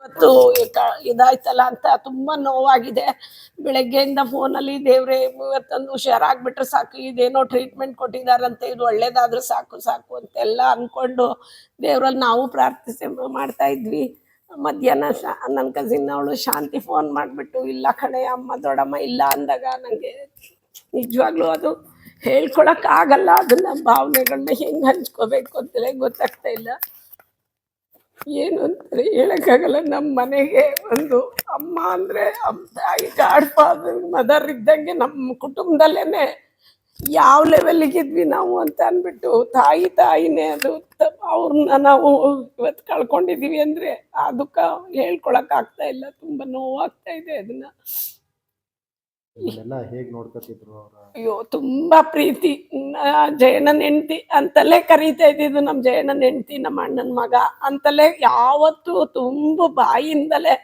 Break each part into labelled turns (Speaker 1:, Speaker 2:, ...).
Speaker 1: ಇವತ್ತು ಇದಾಯ್ತಲ್ಲ ಅಂತ ತುಂಬಾ ನೋವಾಗಿದೆ. ಬೆಳಗ್ಗೆಯಿಂದ ಫೋನಲ್ಲಿ ದೇವ್ರೆ ಇವತ್ತೊಂದು ಹುಷಾರಾಗ್ಬಿಟ್ರೆ ಸಾಕು, ಇದೇನೋ ಟ್ರೀಟ್ಮೆಂಟ್ ಕೊಟ್ಟಿದಾರಂತೆ, ಇದು ಒಳ್ಳೇದಾದ್ರೆ ಸಾಕು ಸಾಕು ಅಂತೆಲ್ಲ ಅನ್ಕೊಂಡು ದೇವ್ರಲ್ಲಿ ನಾವು ಪ್ರಾರ್ಥಿಸಿ ಮಾಡ್ತಾ ಇದ್ವಿ. ಮಧ್ಯಾಹ್ನ ನನ್ನ ಕಸಿನ್ ಅವಳು ಶಾಂತಿ ಫೋನ್ ಮಾಡಿಬಿಟ್ಟು, ಇಲ್ಲ ಕಣೆ ಅಮ್ಮ ದೊಡ್ಡಮ್ಮ ಇಲ್ಲ ಅಂದಾಗ ನನಗೆ ನಿಜವಾಗ್ಲೂ ಅದು ಹೇಳ್ಕೊಳಕ್ ಆಗಲ್ಲ. ಅದನ್ನ ಭಾವನೆಗಳನ್ನ ಹೆಂಗ್ ಹಂಚ್ಕೋಬೇಕು ಅಂತಲೇ ಗೊತ್ತಾಗ್ತಾ ಇಲ್ಲ. ಏನು ಅಂತಾರೆ ಹೇಳಕ್ಕಾಗಲ್ಲ. ನಮ್ಮ ಮನೆಗೆ ಒಂದು ಅಮ್ಮ ಅಂದ್ರೆ ತಾಯಿ ಗಾಡ್ ಫಾದರ್ ಮದರ್ ಇದ್ದಂಗೆ ನಮ್ಮ ಕುಟುಂಬದಲ್ಲೇನೆ ಯಾವ ಲೆವೆಲ್ಗೆ ಇದ್ವಿ ನಾವು ಅಂತ ಅಂದ್ಬಿಟ್ಟು ತಾಯಿನೇ ಅದು. ಅವ್ರನ್ನ ನಾವು ಇವತ್ತು ಕಳ್ಕೊಂಡಿದೀವಿ ಅಂದ್ರೆ ಆ ದುಃಖ ಹೇಳ್ಕೊಳಕ್ ಆಗ್ತಾ ಇಲ್ಲ. ತುಂಬಾ ನೋವಾಗ್ತಾ ಇದೆ ಅದನ್ನ.
Speaker 2: ಹೇಗ್ ನೋಡ್ಕೊತಿದ್ರು ಅವ್ರ?
Speaker 1: ಅಯ್ಯೋ ತುಂಬಾ ಪ್ರೀತಿ. ಜಯಣ್ಣನ ಹೆಂಡತಿ ಅಂತಲೇ ಕರೀತಾ ಇದ್ದಿದ್ದು. ನಮ್ಮ ಜಯಣ್ಣನ ಹೆಂಡತಿ ನಮ್ಮ ಅಣ್ಣನ ಮಗ ಅಂತಲೇ ಯಾವತ್ತು ತುಂಬ ಬಾಯಿಂದಲೇ.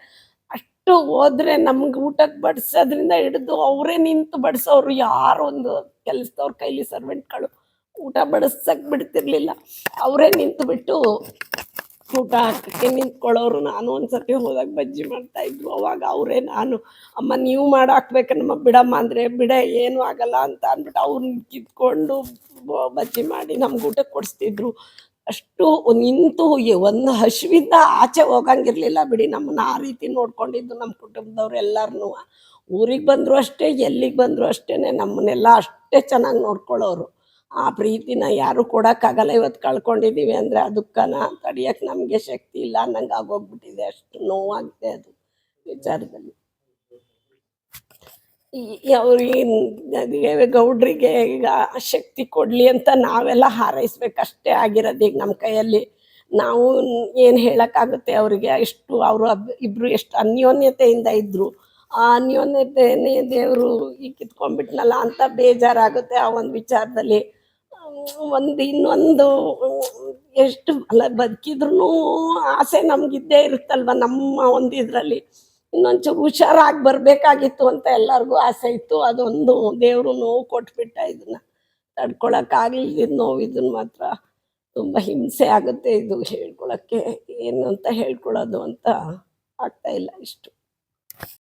Speaker 1: ಅಷ್ಟು ಹೋದ್ರೆ ನಮ್ಗೆ ಊಟಕ್ಕೆ ಬಡಿಸೋದ್ರಿಂದ ಹಿಡಿದು ಅವರೇ ನಿಂತು ಬಡಿಸೋರು. ಯಾರೊಂದು ಕೆಲಸದವ್ರ ಕೈಲಿ ಸರ್ವೆಂಟ್ಗಳು ಊಟ ಬಡಿಸಕ್ ಬಿಡ್ತಿರ್ಲಿಲ್ಲ. ಅವರೇ ನಿಂತು ಬಿಟ್ಟು ಊಟ ಹಾಕಕ್ಕೆ ನಿಂತ್ಕೊಳ್ಳೋರು. ನಾನು ಒಂದ್ಸತಿ ಹೋದಾಗ ಬಜ್ಜಿ ಮಾಡ್ತಾ ಇದ್ರು, ಅವಾಗ ಅವರೇ ನಾನು ಅಮ್ಮ ನೀವು ಮಾಡಾಕ್ಬೇಕು ನಮ್ಮ ಬಿಡಮ್ಮ ಅಂದರೆ ಬಿಡೆ ಏನೂ ಆಗಲ್ಲ ಅಂತ ಅಂದ್ಬಿಟ್ಟು ಅವ್ರನ್ನ ಕಿತ್ಕೊಂಡು ಬಜ್ಜಿ ಮಾಡಿ ನಮ್ಗೆ ಊಟಕ್ಕೆ ಕೊಡಿಸ್ತಿದ್ರು. ಅಷ್ಟು ನಿಂತು ಒಂದು ಹಸಿವಿಂದ ಆಚೆ ಹೋಗಂಗಿರ್ಲಿಲ್ಲ ಬಿಡಿ. ನಮ್ಮನ್ನ ಆ ರೀತಿ ನೋಡ್ಕೊಂಡಿದ್ದು ನಮ್ಮ ಕುಟುಂಬದವ್ರು ಎಲ್ಲರನ್ನೂ. ಊರಿಗೆ ಬಂದರು ಅಷ್ಟೇ, ಎಲ್ಲಿಗೆ ಬಂದರು ಅಷ್ಟೇ, ನಮ್ಮನ್ನೆಲ್ಲ ಅಷ್ಟೇ ಚೆನ್ನಾಗಿ ನೋಡ್ಕೊಳ್ಳೋರು. ಆ ಪ್ರೀತಿನ ಯಾರು ಕೊಡೋಕ್ಕಾಗಲ್ಲ. ಇವತ್ತು ಕಳ್ಕೊಂಡಿದ್ದೀವಿ ಅಂದರೆ ಆ ದುಃಖನ ತಡಿಯೋಕ್ಕೆ ನಮಗೆ ಶಕ್ತಿ ಇಲ್ಲ ಅನ್ನಂಗೆ ಆಗೋಗ್ಬಿಟ್ಟಿದೆ. ಅಷ್ಟು ನೋವಾಗಿದೆ ಅದು ವಿಚಾರದಲ್ಲಿ. ಅವ್ರಿಗೆ ಗೌಡ್ರಿಗೆ ಈಗ ಶಕ್ತಿ ಕೊಡಲಿ ಅಂತ ನಾವೆಲ್ಲ ಹಾರೈಸ್ಬೇಕಷ್ಟೇ ಆಗಿರೋದು ಈಗ ನಮ್ಮ ಕೈಯಲ್ಲಿ. ನಾವು ಏನು ಹೇಳೋಕ್ಕಾಗುತ್ತೆ ಅವರಿಗೆ? ಎಷ್ಟು ಅವರು ಇಬ್ಬರು ಎಷ್ಟು ಅನ್ಯೋನ್ಯತೆಯಿಂದ ಇದ್ದರು. ಆ ಅನ್ಯೋನ್ಯತೆಯೇ ದೇವರು ಈಗ ಕಿತ್ಕೊಂಡ್ಬಿಟ್ನಲ್ಲ ಅಂತ ಬೇಜಾರಾಗುತ್ತೆ ಆ ಒಂದು ವಿಚಾರದಲ್ಲಿ. ಇನ್ನೊಂದು ಎಷ್ಟು ಅಲ್ಲ ಬದುಕಿದ್ರೂ ಆಸೆ ನಮಗಿದ್ದೇ ಇರುತ್ತಲ್ವ ನಮ್ಮ ಒಂದು ಇದರಲ್ಲಿ. ಇನ್ನೊಂಚೂರು ಹುಷಾರಾಗಿ ಬರಬೇಕಾಗಿತ್ತು ಅಂತ ಎಲ್ಲರಿಗೂ ಆಸೆ ಇತ್ತು. ಅದೊಂದು ದೇವರು ನೋವು ಕೊಟ್ಬಿಟ್ಟ. ಇದನ್ನ ತಡ್ಕೊಳಕ್ಕಾಗಲಿದ್ದ ನೋವು. ಇದನ್ನು ಮಾತ್ರ ತುಂಬ ಹಿಂಸೆ ಆಗುತ್ತೆ. ಇದು ಹೇಳ್ಕೊಳಕ್ಕೆ ಏನು ಅಂತ ಹೇಳ್ಕೊಳ್ಳೋದು ಅಂತ ಆಗ್ತಾ ಇಲ್ಲ ಇಷ್ಟು.